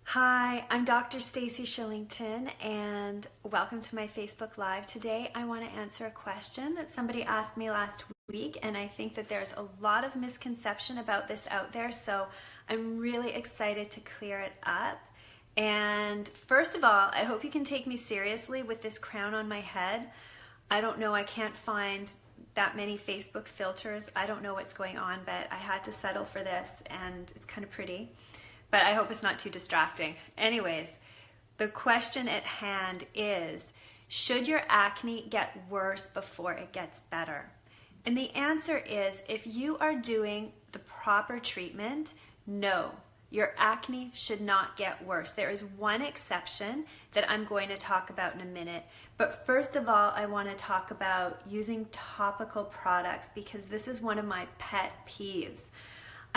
Hi, I'm Dr. Stacy Shillington and welcome to my Facebook Live. Today I want to answer a question that somebody asked me last week, and I think that there's a lot of misconception about this out there, so I'm really excited to clear it up. And first of all, I hope you can take me seriously with this crown on my head. I don't know, I can't find that many Facebook filters. I don't know what's going on, but I had to settle for this and it's kind of pretty. But I hope it's not too distracting. Anyways, the question at hand is, should your acne get worse before it gets better? And the answer is, if you are doing the proper treatment, no, your acne should not get worse. There is one exception that I'm going to talk about in a minute. But first of all, I want to talk about using topical products because this is one of my pet peeves.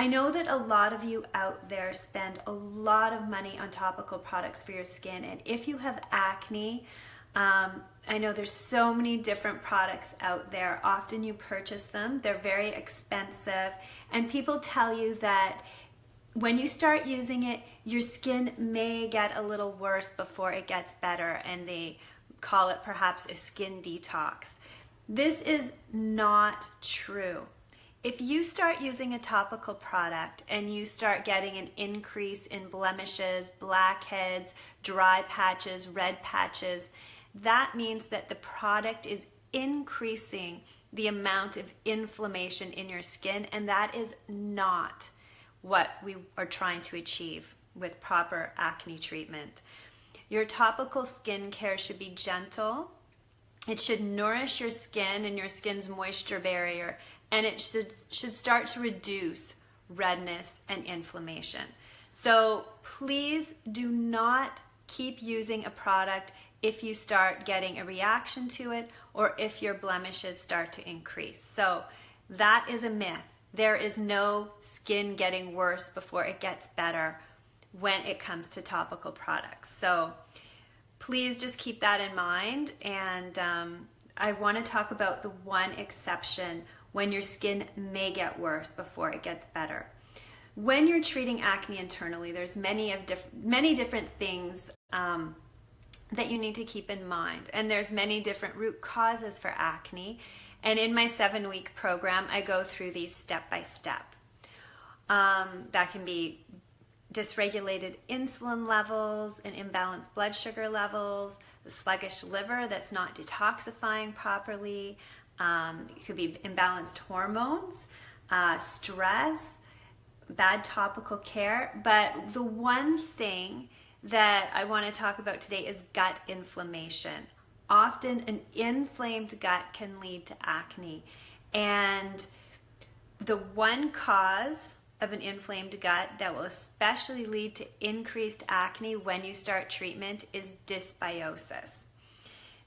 I know that a lot of you out there spend a lot of money on topical products for your skin, and if you have acne, I know there's so many different products out there. Often you purchase them, they're very expensive, and people tell you that when you start using it, your skin may get a little worse before it gets better, and they call it perhaps a skin detox. This is not true. If you start using a topical product and you start getting an increase in blemishes, blackheads, dry patches, red patches, that means that the product is increasing the amount of inflammation in your skin, and that is not what we are trying to achieve with proper acne treatment. Your topical skincare should be gentle. It should nourish your skin and your skin's moisture barrier, and it should start to reduce redness and inflammation. So please do not keep using a product if you start getting a reaction to it or if your blemishes start to increase. So that is a myth. There is no skin getting worse before it gets better when it comes to topical products. So please just keep that in mind. And I want to talk about the one exception when your skin may get worse before it gets better. When you're treating acne internally, there's many different things that you need to keep in mind. And there's many different root causes for acne. And in my 7-week program, I go through these step by step. That can be dysregulated insulin levels and imbalanced blood sugar levels, the sluggish liver that's not detoxifying properly. It could be imbalanced hormones, stress, bad topical care. But the one thing that I want to talk about today is gut inflammation. Often an inflamed gut can lead to acne. And the one cause of an inflamed gut that will especially lead to increased acne when you start treatment is dysbiosis.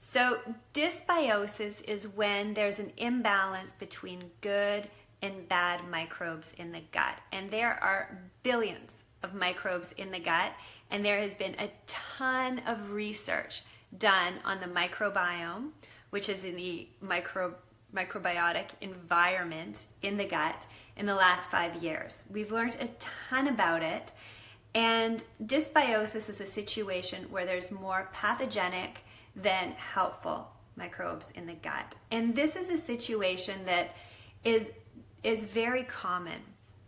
So dysbiosis is when there's an imbalance between good and bad microbes in the gut. And there are billions of microbes in the gut, and there has been a ton of research done on the microbiome, which is in the microbiotic environment in the gut in the last 5 years. We've learned a ton about it, and dysbiosis is a situation where there's more pathogenic than helpful microbes in the gut. And this is a situation that is very common,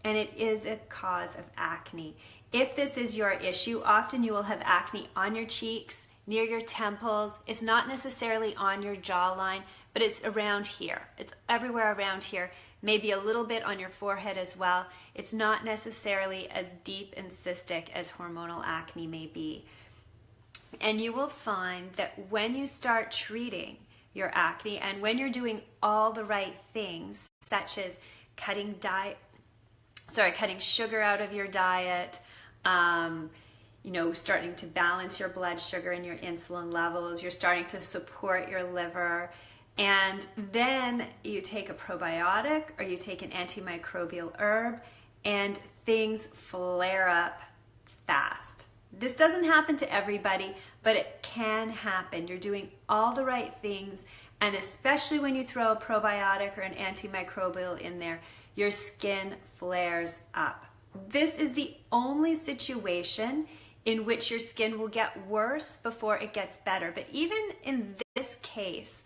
and it is a cause of acne. If this is your issue, often you will have acne on your cheeks, near your temples. It's not necessarily on your jawline, but it's around here. It's everywhere around here, maybe a little bit on your forehead as well. It's not necessarily as deep and cystic as hormonal acne may be. And you will find that when you start treating your acne and when you're doing all the right things, such as cutting sugar out of your diet, starting to balance your blood sugar and your insulin levels, you're starting to support your liver, and then you take a probiotic or you take an antimicrobial herb and things flare up fast. This doesn't happen to everybody, but it can happen. You're doing all the right things, and especially when you throw a probiotic or an antimicrobial in there, your skin flares up. This is the only situation in which your skin will get worse before it gets better. But even in this case,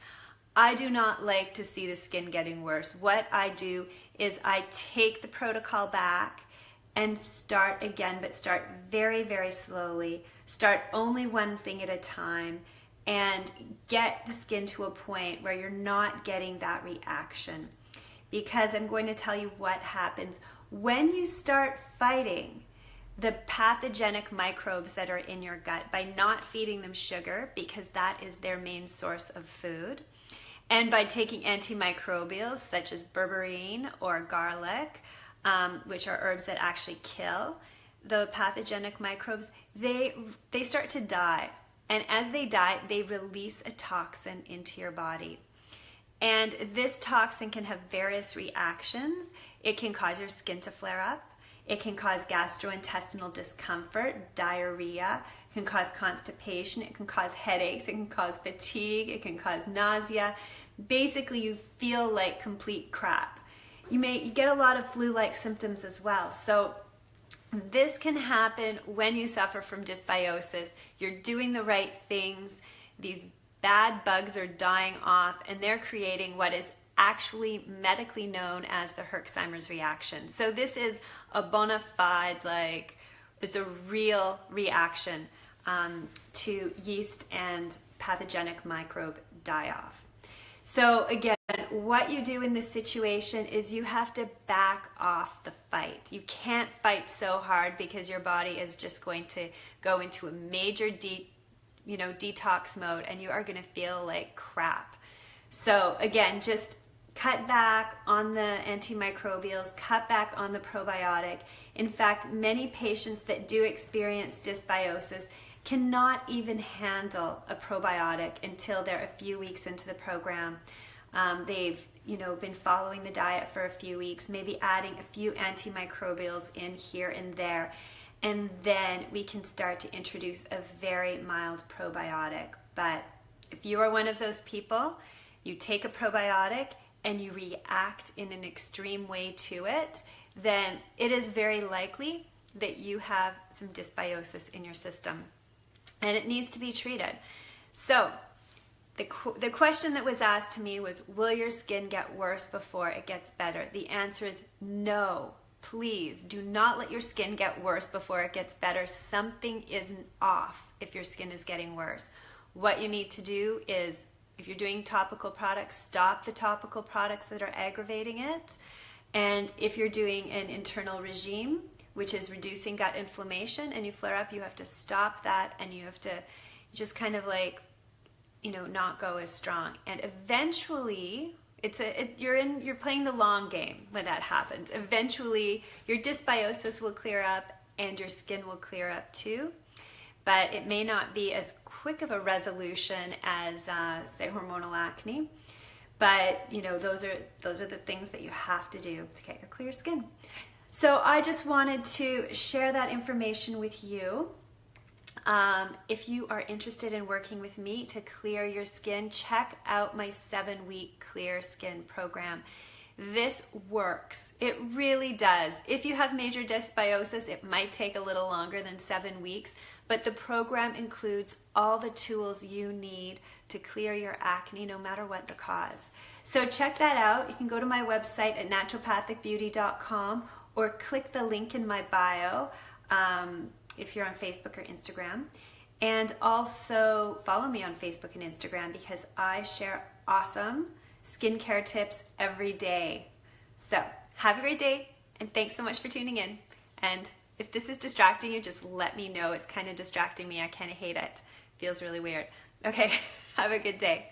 I do not like to see the skin getting worse. What I do is I take the protocol back and start again, but start very, very slowly. Start only one thing at a time and get the skin to a point where you're not getting that reaction. Because I'm going to tell you what happens when you start fighting the pathogenic microbes that are in your gut by not feeding them sugar, because that is their main source of food, and by taking antimicrobials such as berberine or garlic, which are herbs that actually kill the pathogenic microbes. They start to die, and as they die, they release a toxin into your body. And this toxin can have various reactions. It can cause your skin to flare up. It can cause gastrointestinal discomfort, diarrhea. It can cause constipation. It can cause headaches. It can cause fatigue. It can cause nausea. Basically, you feel like complete crap. You get a lot of flu-like symptoms as well. So this can happen when you suffer from dysbiosis. You're doing the right things. These bad bugs are dying off, and they're creating what is actually medically known as the Herxheimer's reaction. So this is a bona fide, it's a real reaction to yeast and pathogenic microbe die-off. So again, what you do in this situation is you have to back off the fight. You can't fight so hard because your body is just going to go into a major detox mode, and you are going to feel like crap. So again, just cut back on the antimicrobials, cut back on the probiotic. In fact, many patients that do experience dysbiosis cannot even handle a probiotic until they're a few weeks into the program. They've been following the diet for a few weeks, maybe adding a few antimicrobials in here and there, and then we can start to introduce a very mild probiotic. But if you are one of those people, you take a probiotic and you react in an extreme way to it, then it is very likely that you have some dysbiosis in your system, and it needs to be treated. So the question that was asked to me was, will your skin get worse before it gets better? The answer is no. Please do not let your skin get worse before it gets better. Something isn't off if your skin is getting worse. What you need to do is, if you're doing topical products, stop the topical products that are aggravating it. And if you're doing an internal regime, which is reducing gut inflammation, and you flare up, you have to stop that, and you have to just kind of not go as strong. And eventually, you're playing the long game when that happens. Eventually, your dysbiosis will clear up and your skin will clear up too. But it may not be as quick of a resolution as, say, hormonal acne. But those are the things that you have to do to get your clear skin. So I just wanted to share that information with you. If you are interested in working with me to clear your skin, check out my 7-week Clear Skin program. This works. It really does. If you have major dysbiosis, it might take a little longer than 7 weeks, but the program includes all the tools you need to clear your acne, no matter what the cause. So check that out. You can go to my website at naturopathicbeauty.com or click the link in my bio if you're on Facebook or Instagram. And also follow me on Facebook and Instagram, because I share awesome skincare tips every day. So have a great day, and thanks so much for tuning in. And if this is distracting you, just let me know. It's kind of distracting me. I kind of hate it. Feels really weird. Okay, have a good day.